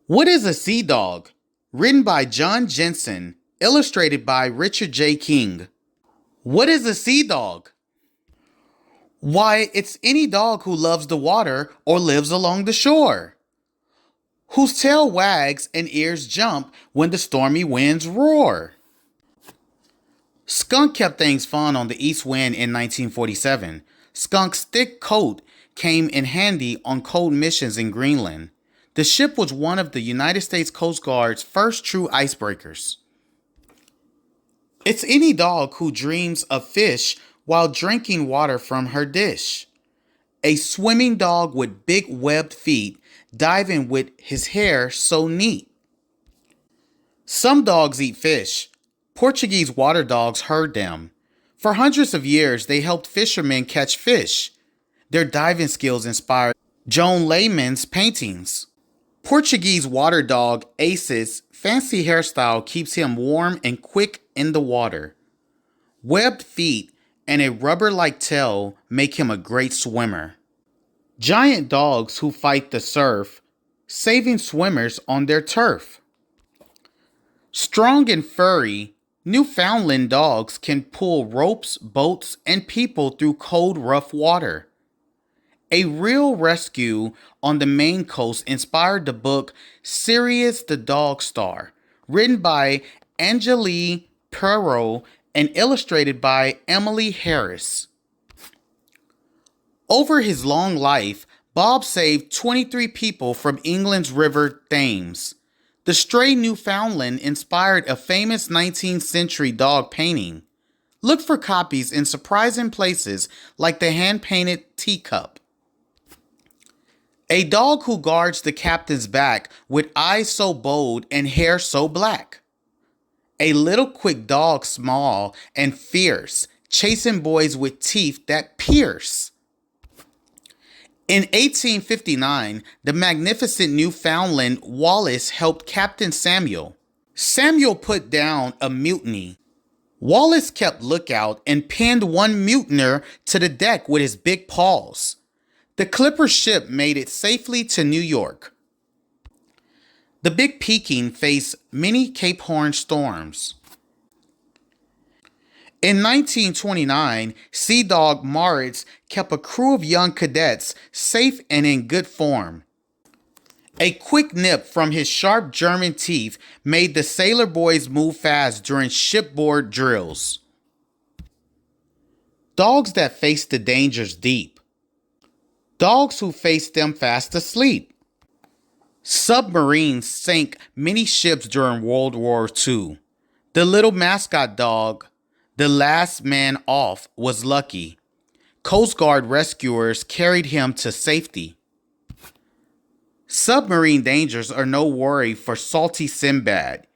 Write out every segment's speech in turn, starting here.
What is a Sea Dog? Written by John Jensen, illustrated by Richard J. King. What is a sea dog? Why, it's any dog who loves the water or lives along the shore, whose tail wags and ears jump when the stormy winds roar. Skunk kept things fun on the East Wind in 1947. Skunk's thick coat came in handy on cold missions in Greenland. The ship was one of the United States Coast Guard's first true icebreakers. It's any dog who dreams of fish while drinking water from her dish. A swimming dog with big webbed feet, diving with his hair so neat. Some dogs eat fish. Portuguese water dogs herd them. For hundreds of years, they helped fishermen catch fish. Their diving skills inspired Joan Layman's paintings. Portuguese water dog Ace's fancy hairstyle keeps him warm and quick in the water. Webbed feet and a rubber-like tail make him a great swimmer. Giant dogs who fight the surf, saving swimmers on their turf. Strong and furry, Newfoundland dogs can pull ropes, boats, and people through cold, rough water. A real rescue on the Maine coast inspired the book Sirius the Dog Star, written by Angelique Perrault and illustrated by Emily Harris. Over his long life, Bob saved 23 people from England's River Thames. The stray Newfoundland inspired a famous 19th century dog painting. Look for copies in surprising places like the hand-painted teacup. A dog who guards the captain's back with eyes so bold and hair so black. A little quick dog, small and fierce, chasing boys with teeth that pierce. In 1859, the magnificent Newfoundland Wallace helped Captain Samuel. Samuel put down a mutiny. Wallace kept lookout and pinned one mutineer to the deck with his big paws. The clipper ship made it safely to New York. The Big Peking faced many Cape Horn storms. In 1929, Sea Dog Moritz kept a crew of young cadets safe and in good form. A quick nip from his sharp German teeth made the sailor boys move fast during shipboard drills. Dogs that face the dangers deep. Dogs who face them fast asleep. Submarines sank many ships during World War II. The little mascot dog, the last man off, was lucky. Coast Guard rescuers carried him to safety. Submarine dangers are no worry for salty Sinbad.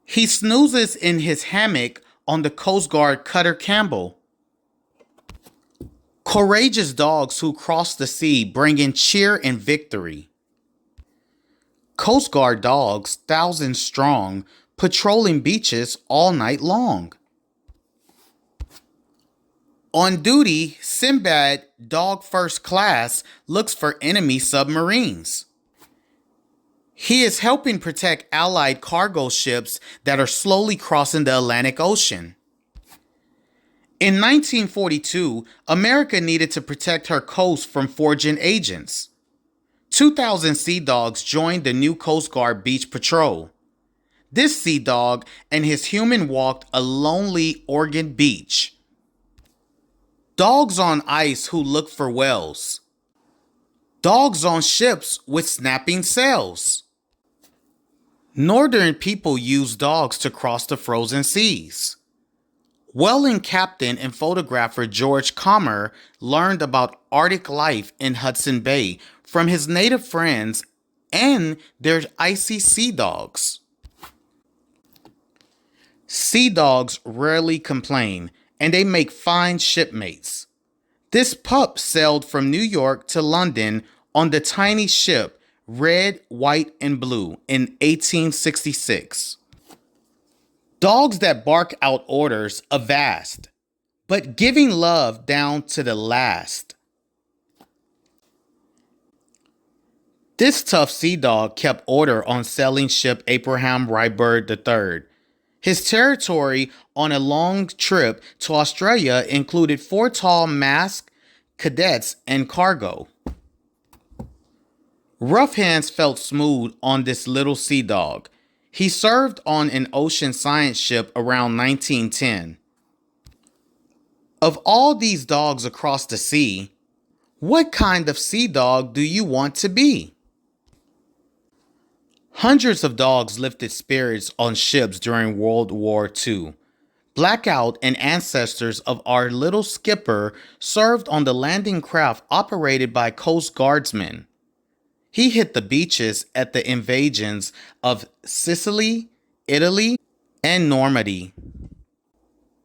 He snoozes in his hammock on the Coast Guard cutter Campbell. Courageous dogs who cross the sea bringing cheer and victory. Coast Guard dogs, thousands strong, patrolling beaches all night long. On duty, Sinbad, dog first class, looks for enemy submarines. He is helping protect Allied cargo ships that are slowly crossing the Atlantic Ocean. In 1942, America needed to protect her coast from foraging agents. 2,000 sea dogs joined the new Coast Guard beach patrol. This sea dog and his human walked a lonely Oregon beach. Dogs on ice who look for whales. Dogs on ships with snapping sails. Northern people use dogs to cross the frozen seas. Whaling captain and photographer George Comer learned about Arctic life in Hudson Bay from his native friends and their icy sea dogs. Sea dogs rarely complain, and they make fine shipmates. This pup sailed from New York to London on the tiny ship Red, White, and Blue in 1866. Dogs that bark out orders avast, but giving love down to the last. This tough sea dog kept order on sailing ship Abraham Rybird III. His territory on a long trip to Australia included 4 tall masks, cadets, and cargo. Rough hands felt smooth on this little sea dog. He served on an ocean science ship around 1910. Of all these dogs across the sea, what kind of sea dog do you want to be? Hundreds of dogs lifted spirits on ships during World War II. Blackout and ancestors of our little skipper served on the landing craft operated by Coast Guardsmen. He hit the beaches at the invasions of Sicily, Italy, and Normandy.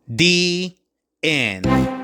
The end.